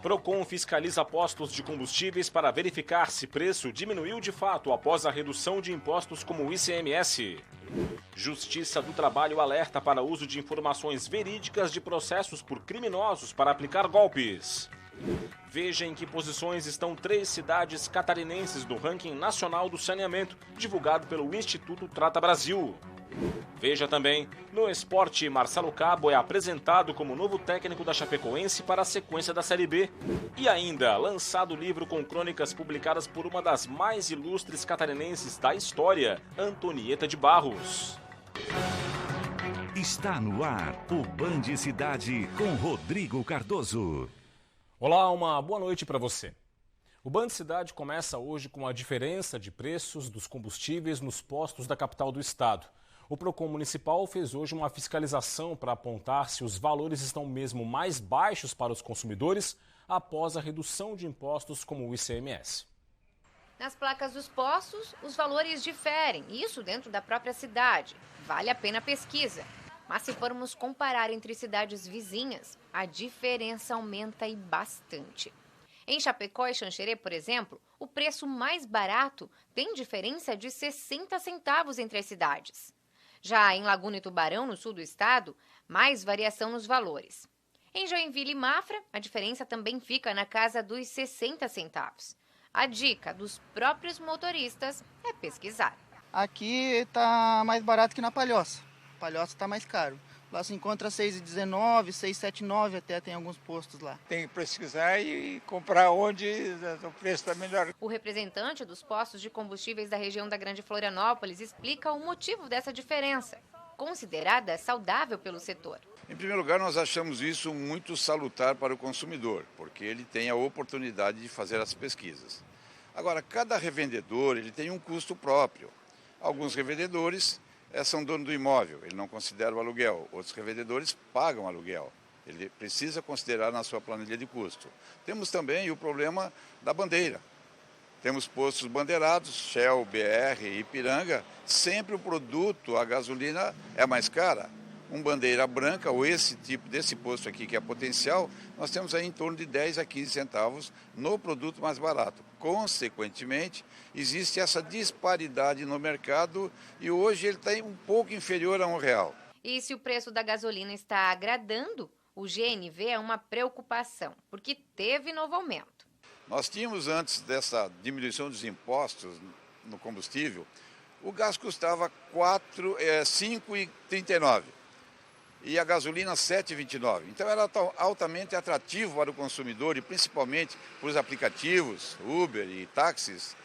Procon fiscaliza postos de combustíveis para verificar se preço diminuiu de fato após a redução de impostos como o ICMS. Justiça do Trabalho alerta para o uso de informações verídicas de processos por criminosos para aplicar golpes. Veja em que posições estão 3 cidades catarinenses no ranking nacional do saneamento, divulgado pelo Instituto Trata Brasil. Veja também, no esporte, Marcelo Cabo é apresentado como novo técnico da Chapecoense para a sequência da Série B. E ainda, lançado o livro com crônicas publicadas por uma das mais ilustres catarinenses da história, Antonieta de Barros. Está no ar o Band Cidade com Rodrigo Cardoso. Olá, uma boa noite para você. O Band Cidade começa hoje com a diferença de preços dos combustíveis nos postos da capital do estado. O Procon Municipal fez hoje uma fiscalização para apontar se os valores estão mesmo mais baixos para os consumidores após a redução de impostos como o ICMS. Nas placas dos postos, os valores diferem, isso dentro da própria cidade. Vale a pena a pesquisa. Mas se formos comparar entre cidades vizinhas, a diferença aumenta e bastante. Em Chapecó e Xanxerê, por exemplo, o preço mais barato tem diferença de 60 centavos entre as cidades. Já em Laguna e Tubarão, no sul do estado, mais variação nos valores. Em Joinville e Mafra, a diferença também fica na casa dos 60 centavos. A dica dos próprios motoristas é pesquisar. Aqui está mais barato que na Palhoça. Palhoça está mais caro. Lá se encontra 6,19, 6,79 até, tem alguns postos lá. Tem que pesquisar e comprar onde o preço está melhor. O representante dos postos de combustíveis da região da Grande Florianópolis explica o motivo dessa diferença, considerada saudável pelo setor. Em primeiro lugar, nós achamos isso muito salutar para o consumidor, porque ele tem a oportunidade de fazer as pesquisas. Agora, cada revendedor ele tem um custo próprio. Alguns revendedores são dono do imóvel, ele não considera o aluguel. Outros revendedores pagam aluguel. Ele precisa considerar na sua planilha de custo. Temos também o problema da bandeira. Temos postos bandeirados, Shell, BR, Ipiranga. Sempre o produto, a gasolina, é mais cara. Bandeira branca, ou esse tipo desse posto aqui, que é potencial, nós temos aí em torno de 10 a 15 centavos no produto mais barato. Consequentemente, existe essa disparidade no mercado e hoje ele está um pouco inferior a R$1. E se o preço da gasolina está agradando, o GNV é uma preocupação, porque teve novo aumento. Nós tínhamos, antes dessa diminuição dos impostos no combustível, o gás custava R$ 5,39. E a gasolina R$ 7,29. Então era altamente atrativo para o consumidor e principalmente para os aplicativos, Uber e táxis,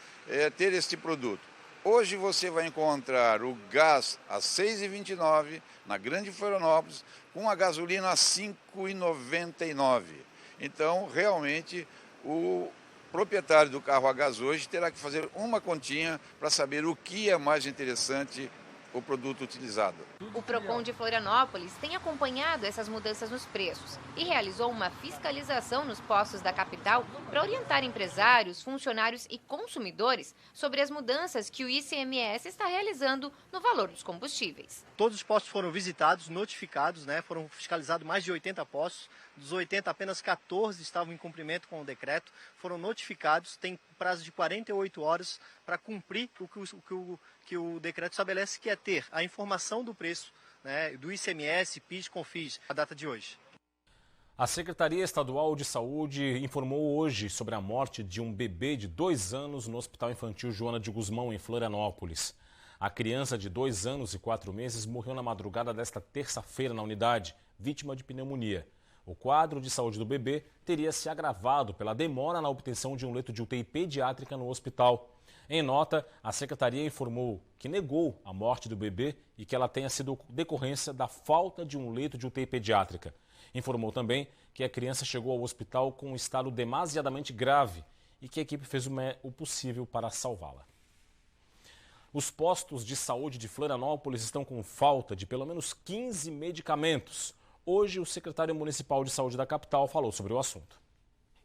ter este produto. Hoje você vai encontrar o gás a R$ 6,29 na Grande Florianópolis com a gasolina a R$ 5,99. Então realmente o proprietário do carro a gás hoje terá que fazer uma continha para saber o que é mais interessante o produto utilizado. O Procon de Florianópolis tem acompanhado essas mudanças nos preços e realizou uma fiscalização nos postos da capital para orientar empresários, funcionários e consumidores sobre as mudanças que o ICMS está realizando no valor dos combustíveis. Todos os postos foram visitados, notificados, foram fiscalizados mais de 80 postos. Dos 80, apenas 14 estavam em cumprimento com o decreto, foram notificados, tem prazo de 48 horas para cumprir o que o decreto estabelece, que é ter a informação do preço do ICMS, PIS, CONFIS, a data de hoje. A Secretaria Estadual de Saúde informou hoje sobre a morte de um bebê de 2 anos no Hospital Infantil Joana de Guzmão, em Florianópolis. A criança de 2 anos e 4 meses morreu na madrugada desta terça-feira na unidade, vítima de pneumonia. O quadro de saúde do bebê teria se agravado pela demora na obtenção de um leito de UTI pediátrica no hospital. Em nota, a secretaria informou que negou a morte do bebê e que ela tenha sido decorrência da falta de um leito de UTI pediátrica. Informou também que a criança chegou ao hospital com um estado demasiadamente grave e que a equipe fez o possível para salvá-la. Os postos de saúde de Florianópolis estão com falta de pelo menos 15 medicamentos. Hoje, o secretário municipal de saúde da capital falou sobre o assunto.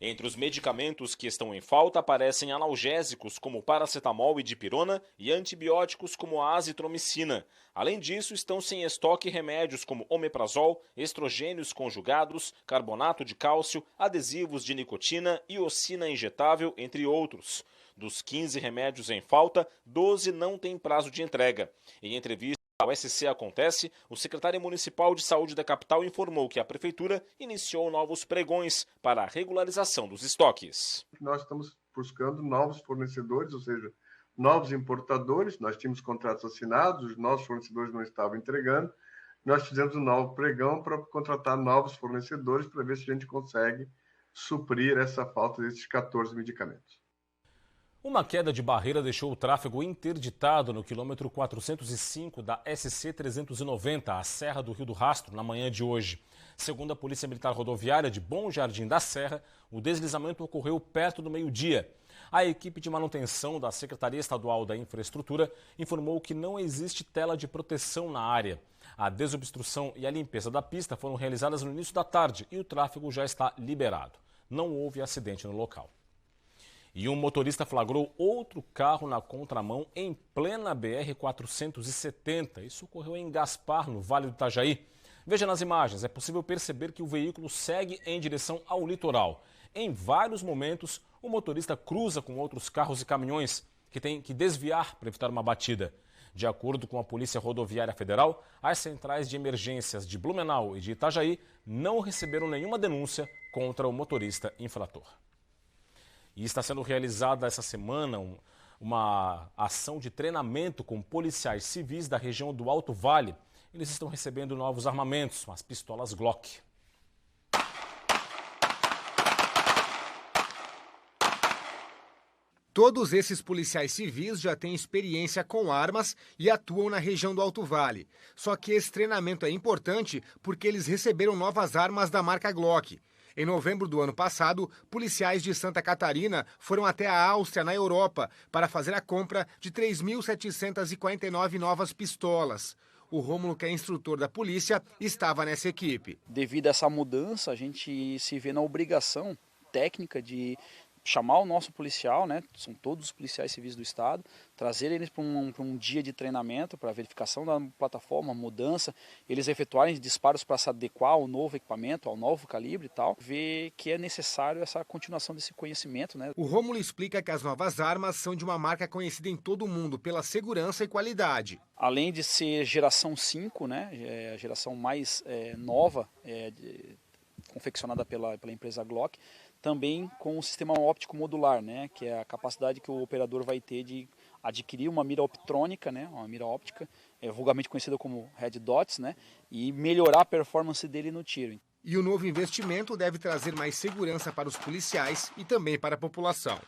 Entre os medicamentos que estão em falta aparecem analgésicos como paracetamol e dipirona e antibióticos como a azitromicina. Além disso, estão sem estoque remédios como omeprazol, estrogênios conjugados, carbonato de cálcio, adesivos de nicotina e ocina injetável, entre outros. Dos 15 remédios em falta, 12 não têm prazo de entrega. Em entrevista ao SC Acontece, o secretário municipal de saúde da capital informou que a prefeitura iniciou novos pregões para a regularização dos estoques. Nós estamos buscando novos fornecedores, ou seja, novos importadores. Nós tínhamos contratos assinados, os nossos fornecedores não estavam entregando. Nós fizemos um novo pregão para contratar novos fornecedores para ver se a gente consegue suprir essa falta desses 14 medicamentos. Uma queda de barreira deixou o tráfego interditado no quilômetro 405 da SC 390, a Serra do Rio do Rastro, na manhã de hoje. Segundo a Polícia Militar Rodoviária de Bom Jardim da Serra, o deslizamento ocorreu perto do meio-dia. A equipe de manutenção da Secretaria Estadual da Infraestrutura informou que não existe tela de proteção na área. A desobstrução e a limpeza da pista foram realizadas no início da tarde e o tráfego já está liberado. Não houve acidente no local. E um motorista flagrou outro carro na contramão em plena BR-470. Isso ocorreu em Gaspar, no Vale do Itajaí. Veja nas imagens, é possível perceber que o veículo segue em direção ao litoral. Em vários momentos, o motorista cruza com outros carros e caminhões que têm que desviar para evitar uma batida. De acordo com a Polícia Rodoviária Federal, as centrais de emergências de Blumenau e de Itajaí não receberam nenhuma denúncia contra o motorista infrator. E está sendo realizada essa semana uma ação de treinamento com policiais civis da região do Alto Vale. Eles estão recebendo novos armamentos, as pistolas Glock. Todos esses policiais civis já têm experiência com armas e atuam na região do Alto Vale. Só que esse treinamento é importante porque eles receberam novas armas da marca Glock. Em novembro do ano passado, policiais de Santa Catarina foram até a Áustria, na Europa, para fazer a compra de 3.749 novas pistolas. O Rômulo, que é instrutor da polícia, estava nessa equipe. Devido a essa mudança, a gente se vê na obrigação técnica de chamar o nosso policial, né? São todos os policiais civis do estado, trazer eles para um dia de treinamento, para verificação da plataforma, mudança, eles efetuarem disparos para se adequar ao novo equipamento, ao novo calibre e tal, ver que é necessário essa continuação desse conhecimento, né? O Rômulo explica que as novas armas são de uma marca conhecida em todo o mundo pela segurança e qualidade. Além de ser geração 5, né? É a geração mais nova, confeccionada pela empresa Glock, também com o sistema óptico modular, né, que é a capacidade que o operador vai ter de adquirir uma mira optrônica, né, uma mira óptica, vulgarmente conhecida como Red Dots, né, e melhorar a performance dele no tiro. E o novo investimento deve trazer mais segurança para os policiais e também para a população.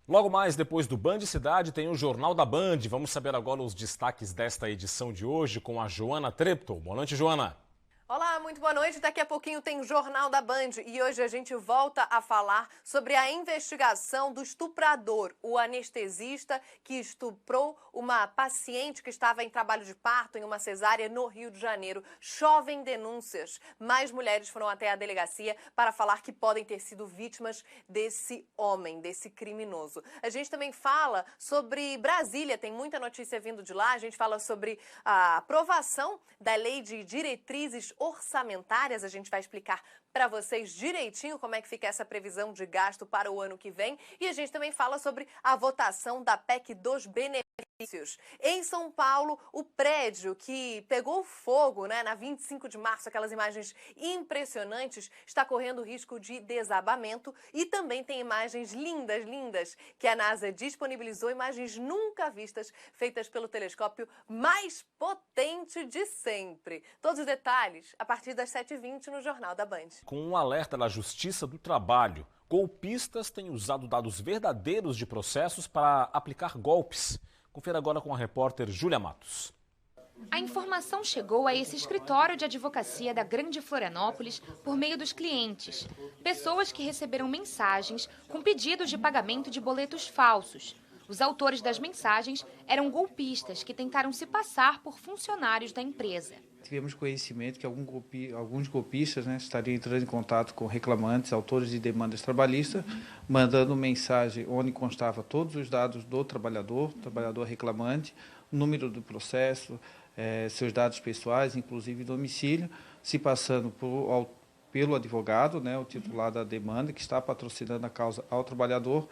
Logo mais, depois do Band Cidade, tem o Jornal da Band. Vamos saber agora os destaques desta edição de hoje com a Joana Treptow. Boa noite, Joana. Olá, muito boa noite. Daqui a pouquinho tem o Jornal da Band e hoje a gente volta a falar sobre a investigação do estuprador, o anestesista que estuprou uma paciente que estava em trabalho de parto em uma cesárea no Rio de Janeiro. Chovem denúncias. Mais mulheres foram até a delegacia para falar que podem ter sido vítimas desse homem, desse criminoso. A gente também fala sobre Brasília, tem muita notícia vindo de lá. A gente fala sobre a aprovação da Lei de Diretrizes Orçamentárias. A gente vai explicar para vocês direitinho como é que fica essa previsão de gasto para o ano que vem. E a gente também fala sobre a votação da PEC dos benefícios. Em São Paulo, o prédio que pegou fogo, né, na 25 de março, aquelas imagens impressionantes, está correndo risco de desabamento. E também tem imagens lindas, lindas, que a NASA disponibilizou, imagens nunca vistas, feitas pelo telescópio mais potente de sempre. Todos os detalhes a partir das 7h20 no Jornal da Band. Com um alerta da Justiça do Trabalho, golpistas têm usado dados verdadeiros de processos para aplicar golpes. Confira agora com a repórter Júlia Matos. A informação chegou a esse escritório de advocacia da Grande Florianópolis por meio dos clientes. Pessoas que receberam mensagens com pedidos de pagamento de boletos falsos. Os autores das mensagens eram golpistas que tentaram se passar por funcionários da empresa. tivemos conhecimento que alguns golpistas, né, estariam entrando em contato com reclamantes, autores de demandas trabalhistas, mandando mensagem onde constava todos os dados do trabalhador reclamante, o número do processo, seus dados pessoais, inclusive domicílio, se passando pelo advogado, né, o titular da demanda, que está patrocinando a causa ao trabalhador,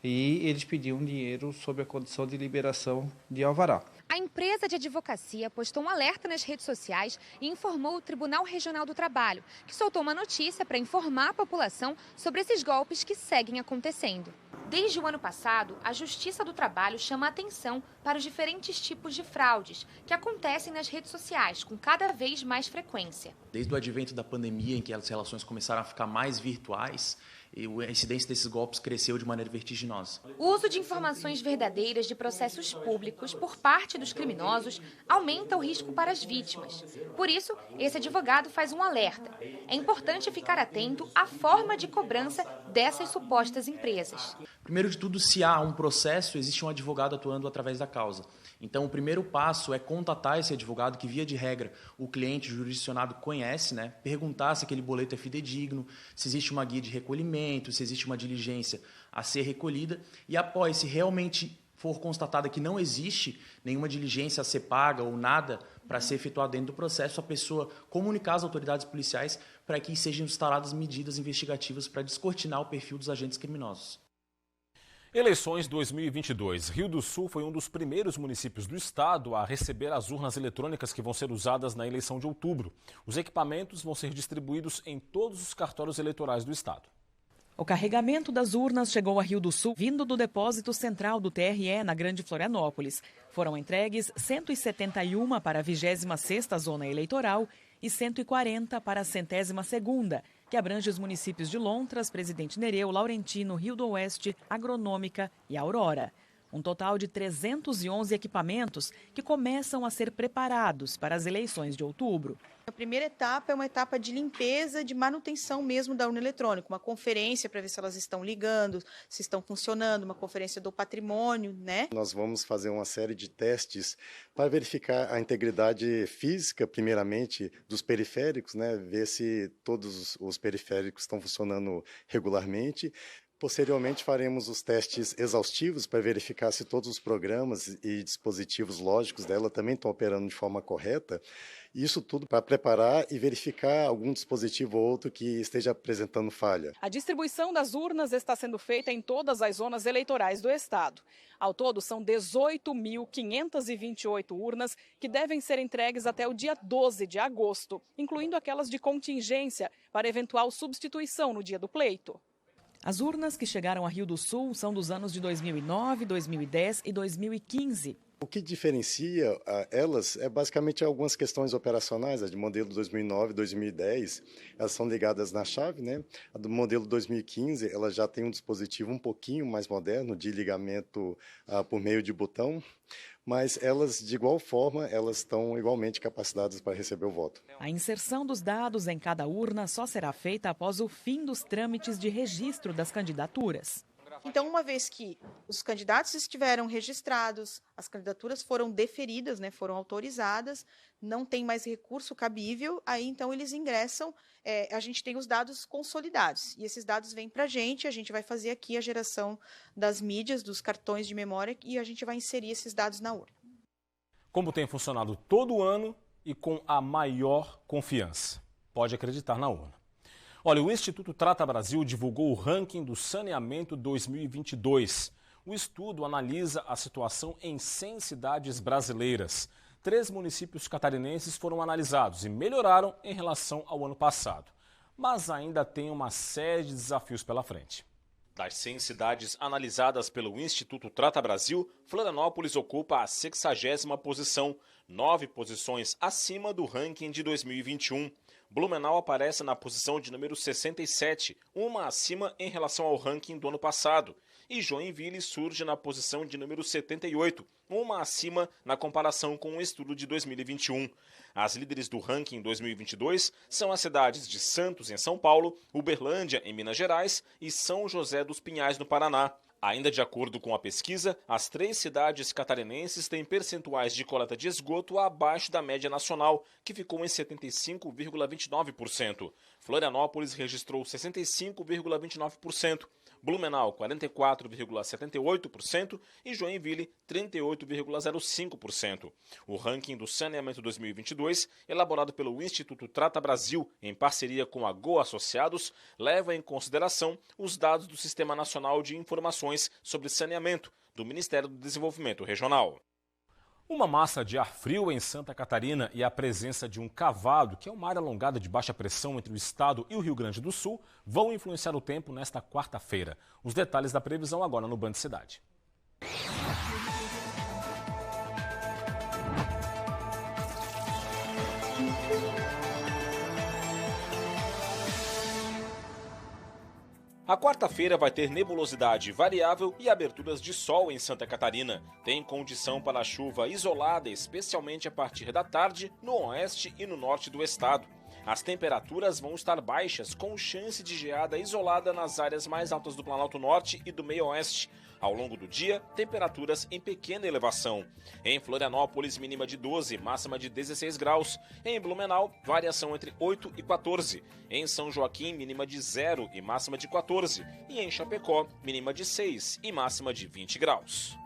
e eles pediam dinheiro sob a condição de liberação de alvará. A empresa de advocacia postou um alerta nas redes sociais e informou o Tribunal Regional do Trabalho, que soltou uma notícia para informar a população sobre esses golpes que seguem acontecendo. Desde o ano passado, a Justiça do Trabalho chama a atenção para os diferentes tipos de fraudes que acontecem nas redes sociais com cada vez mais frequência. Desde o advento da pandemia, em que as relações começaram a ficar mais virtuais, a incidência desses golpes cresceu de maneira vertiginosa. O uso de informações verdadeiras de processos públicos por parte dos criminosos aumenta o risco para as vítimas. Por isso, esse advogado faz um alerta. É importante ficar atento à forma de cobrança dessas supostas empresas. Primeiro de tudo, se há um processo, existe um advogado atuando através da causa. Então, o primeiro passo é contatar esse advogado que, via de regra, o cliente jurisdicionado conhece, né? Perguntar se aquele boleto é fidedigno, se existe uma guia de recolhimento, se existe uma diligência a ser recolhida. E após, se realmente for constatada que não existe nenhuma diligência a ser paga ou nada para ser efetuado dentro do processo, a pessoa comunicar às autoridades policiais para que sejam instauradas medidas investigativas para descortinar o perfil dos agentes criminosos. Eleições 2022. Rio do Sul foi um dos primeiros municípios do estado a receber as urnas eletrônicas que vão ser usadas na eleição de outubro. Os equipamentos vão ser distribuídos em todos os cartórios eleitorais do estado. O carregamento das urnas chegou a Rio do Sul vindo do depósito central do TRE na Grande Florianópolis. Foram entregues 171 para a 26ª zona eleitoral e 140 para a 102ª, que abrange os municípios de Lontras, Presidente Nereu, Laurentino, Rio do Oeste, Agronômica e Aurora. Um total de 311 equipamentos que começam a ser preparados para as eleições de outubro. A primeira etapa é uma etapa de limpeza, de manutenção mesmo da urna eletrônica, uma conferência para ver se elas estão ligando, se estão funcionando, uma conferência do patrimônio, né? Nós vamos fazer uma série de testes para verificar a integridade física, primeiramente, dos periféricos, né? Ver se todos os periféricos estão funcionando regularmente. Posteriormente, faremos os testes exaustivos para verificar se todos os programas e dispositivos lógicos dela também estão operando de forma correta. Isso tudo para preparar e verificar algum dispositivo ou outro que esteja apresentando falha. A distribuição das urnas está sendo feita em todas as zonas eleitorais do estado. Ao todo, são 18.528 urnas que devem ser entregues até o dia 12 de agosto, incluindo aquelas de contingência para eventual substituição no dia do pleito. As urnas que chegaram a Rio do Sul são dos anos de 2009, 2010 e 2015. O que diferencia elas é basicamente algumas questões operacionais. A de modelo 2009 e 2010, elas são ligadas na chave, né? A do modelo 2015, ela já tem um dispositivo um pouquinho mais moderno de ligamento por meio de botão, mas elas, de igual forma, elas estão igualmente capacitadas para receber o voto. A inserção dos dados em cada urna só será feita após o fim dos trâmites de registro das candidaturas. Então, uma vez que os candidatos estiveram registrados, as candidaturas foram deferidas, né, foram autorizadas, não tem mais recurso cabível, aí então eles ingressam, a gente tem os dados consolidados, e esses dados vêm para a gente vai fazer aqui a geração das mídias, dos cartões de memória, e a gente vai inserir esses dados na urna. Como tem funcionado todo ano e com a maior confiança. Pode acreditar na urna. Olha, o Instituto Trata Brasil divulgou o ranking do saneamento 2022. O estudo analisa a situação em 100 cidades brasileiras. 3 municípios catarinenses foram analisados e melhoraram em relação ao ano passado. Mas ainda tem uma série de desafios pela frente. Das 100 cidades analisadas pelo Instituto Trata Brasil, Florianópolis ocupa a 60ª posição, 9 posições acima do ranking de 2021. Blumenau aparece na posição de número 67, uma acima em relação ao ranking do ano passado. E Joinville surge na posição de número 78, uma acima na comparação com o estudo de 2021. As líderes do ranking 2022 são as cidades de Santos, em São Paulo, Uberlândia, em Minas Gerais e São José dos Pinhais, no Paraná. Ainda de acordo com a pesquisa, as 3 cidades catarinenses têm percentuais de coleta de esgoto abaixo da média nacional, que ficou em 75,29%. Florianópolis registrou 65,29%, Blumenau 44,78% e Joinville 38,05%. O ranking do Saneamento 2022, elaborado pelo Instituto Trata Brasil, em parceria com a Go Associados, leva em consideração os dados do Sistema Nacional de Informações sobre Saneamento, do Ministério do Desenvolvimento Regional. Uma massa de ar frio em Santa Catarina e a presença de um cavado, que é uma área alongada de baixa pressão entre o estado e o Rio Grande do Sul, vão influenciar o tempo nesta quarta-feira. Os detalhes da previsão agora no Band Cidade. A quarta-feira vai ter nebulosidade variável e aberturas de sol em Santa Catarina. Tem condição para chuva isolada, especialmente a partir da tarde, no oeste e no norte do estado. As temperaturas vão estar baixas, com chance de geada isolada nas áreas mais altas do Planalto Norte e do meio-oeste. Ao longo do dia, temperaturas em pequena elevação. Em Florianópolis, mínima de 12, máxima de 16 graus. Em Blumenau, variação entre 8 e 14. Em São Joaquim, mínima de 0 e máxima de 14. E em Chapecó, mínima de 6 e máxima de 20 graus.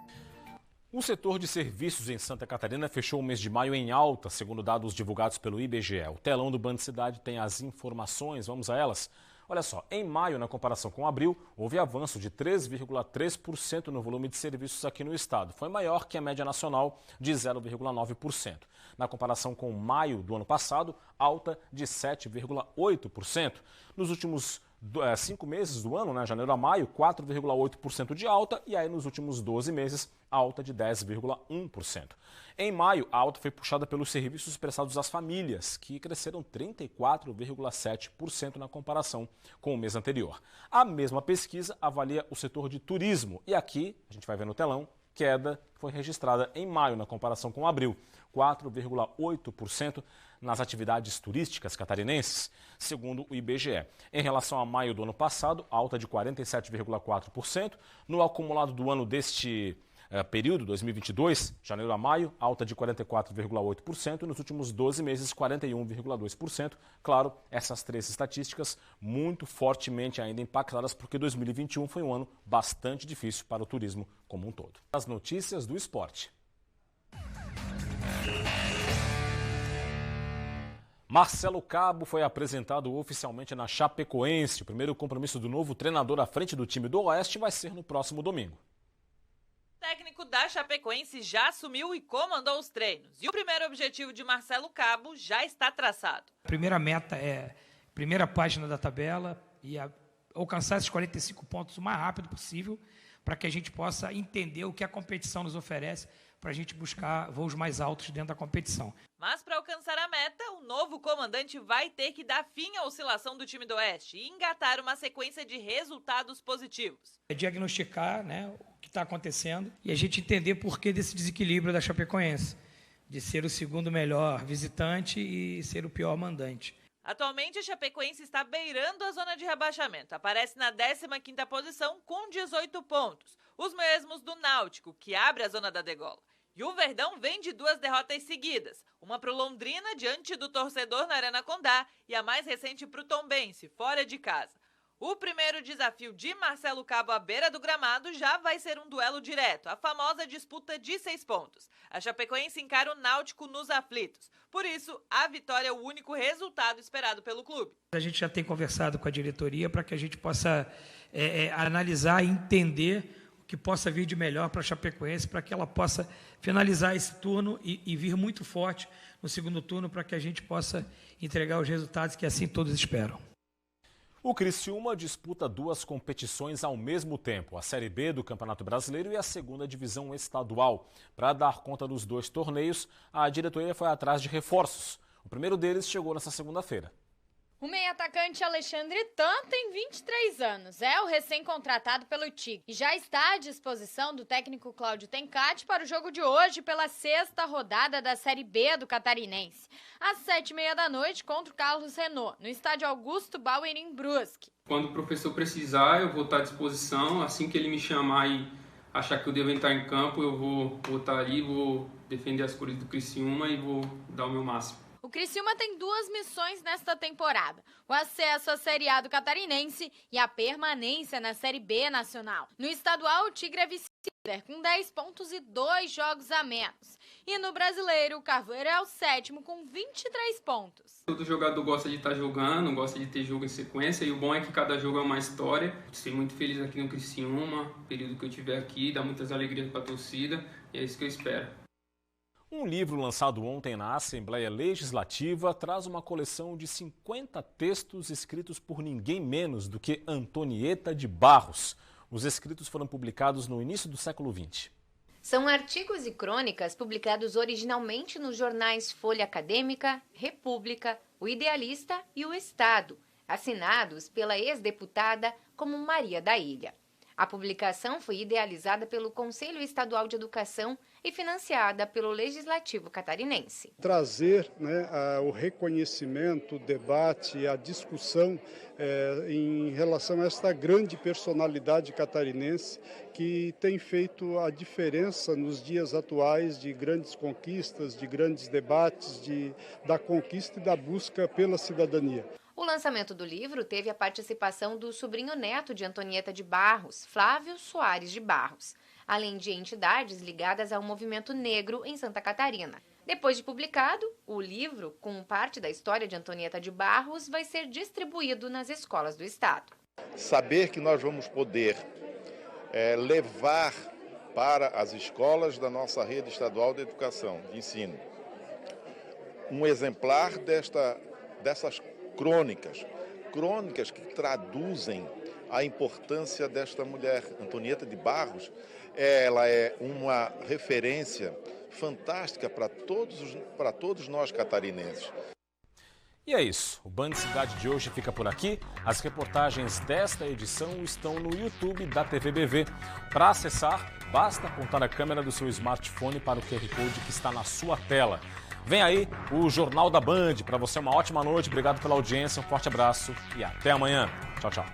O setor de serviços em Santa Catarina fechou o mês de maio em alta, segundo dados divulgados pelo IBGE. O telão do Band Cidade tem as informações, vamos a elas. Olha só, em maio, na comparação com abril, houve avanço de 3,3% no volume de serviços aqui no estado. Foi maior que a média nacional de 0,9%. Na comparação com maio do ano passado, alta de 7,8%. Nos últimos 5 meses do ano, janeiro a maio, 4,8% de alta, e aí nos últimos 12 meses, alta de 10,1%. Em maio, a alta foi puxada pelos serviços prestados às famílias, que cresceram 34,7% na comparação com o mês anterior. A mesma pesquisa avalia o setor de turismo, e aqui, a gente vai ver no telão, queda foi registrada em maio na comparação com abril, 4,8% nas atividades turísticas catarinenses, segundo o IBGE. Em relação a maio do ano passado, alta de 47,4%. No acumulado do ano deste período, 2022, janeiro a maio, alta de 44,8%. E nos últimos 12 meses, 41,2%. Claro, essas 3 estatísticas muito fortemente ainda impactadas, porque 2021 foi um ano bastante difícil para o turismo como um todo. As notícias do esporte. Marcelo Cabo foi apresentado oficialmente na Chapecoense. O primeiro compromisso do novo treinador à frente do time do Oeste vai ser no próximo domingo. O técnico da Chapecoense já assumiu e comandou os treinos. E o primeiro objetivo de Marcelo Cabo já está traçado. A primeira meta é a primeira página da tabela e alcançar esses 45 pontos o mais rápido possível, para que a gente possa entender o que a competição nos oferece, para a gente buscar voos mais altos dentro da competição. Mas para alcançar a meta, o novo comandante vai ter que dar fim à oscilação do time do Oeste e engatar uma sequência de resultados positivos. É diagnosticar, o que está acontecendo e a gente entender por que desse desequilíbrio da Chapecoense, de ser o segundo melhor visitante e ser o pior mandante. Atualmente, a Chapecoense está beirando a zona de rebaixamento. Aparece na 15ª posição com 18 pontos, os mesmos do Náutico, que abre a zona da degola. E o Verdão vem de 2 derrotas seguidas, uma para o Londrina, diante do torcedor na Arena Condá, e a mais recente para o Tombense, fora de casa. O primeiro desafio de Marcelo Cabo à beira do gramado já vai ser um duelo direto, a famosa disputa de 6 pontos. A Chapecoense encara o Náutico nos aflitos. Por isso, a vitória é o único resultado esperado pelo clube. A gente já tem conversado com a diretoria para que a gente possa analisar e entender o que possa vir de melhor para a Chapecoense, para que ela possa finalizar esse turno e vir muito forte no segundo turno, para que a gente possa entregar os resultados que assim todos esperam. O Criciúma disputa 2 competições ao mesmo tempo, a Série B do Campeonato Brasileiro e a 2ª Divisão Estadual. Para dar conta dos 2 torneios, a diretoria foi atrás de reforços. O primeiro deles chegou nesta segunda-feira. O meio-atacante Alexandre Tan tem 23 anos, é o recém-contratado pelo Tigre e já está à disposição do técnico Cláudio Tencati para o jogo de hoje pela 6ª rodada da Série B do Catarinense, às 7h30 contra o Carlos Renault, no estádio Augusto Bauer, em Brusque. Quando o professor precisar, eu vou estar à disposição. Assim que ele me chamar e achar que eu devo entrar em campo, eu vou estar ali, vou defender as cores do Criciúma e vou dar o meu máximo. O Criciúma tem 2 missões nesta temporada: o acesso à Série A do Catarinense e a permanência na Série B nacional. No estadual, o Tigre é vice-líder com 10 pontos e 2 jogos a menos. E no Brasileiro, o Carvoeiro é o 7º com 23 pontos. Todo jogador gosta de estar jogando, gosta de ter jogo em sequência, e o bom é que cada jogo é uma história. Estou muito feliz aqui no Criciúma, o período que eu tiver aqui, dá muitas alegrias para a torcida, e é isso que eu espero. Um livro lançado ontem na Assembleia Legislativa traz uma coleção de 50 textos escritos por ninguém menos do que Antonieta de Barros. Os escritos foram publicados no início do século XX. São artigos e crônicas publicados originalmente nos jornais Folha Acadêmica, República, O Idealista e O Estado, assinados pela ex-deputada como Maria da Ilha. A publicação foi idealizada pelo Conselho Estadual de Educação e financiada pelo Legislativo Catarinense. Trazer o reconhecimento, o debate, a discussão em relação a esta grande personalidade catarinense que tem feito a diferença nos dias atuais de grandes conquistas, de grandes debates, da conquista e da busca pela cidadania. O lançamento do livro teve a participação do sobrinho-neto de Antonieta de Barros, Flávio Soares de Barros, além de entidades ligadas ao movimento negro em Santa Catarina. Depois de publicado, o livro, com parte da história de Antonieta de Barros, vai ser distribuído nas escolas do estado. Saber que nós vamos poder levar para as escolas da nossa rede estadual de educação, de ensino, um exemplar dessas crônicas que traduzem a importância desta mulher. Antonieta de Barros, ela é uma referência fantástica para todos nós catarinenses. E é isso, o Band Cidade de hoje fica por aqui. As reportagens desta edição estão no YouTube da TVBV. Para acessar, basta apontar a câmera do seu smartphone para o QR Code que está na sua tela. Vem aí o Jornal da Band. Para você, uma ótima noite. Obrigado pela audiência, um forte abraço e até amanhã. Tchau, tchau.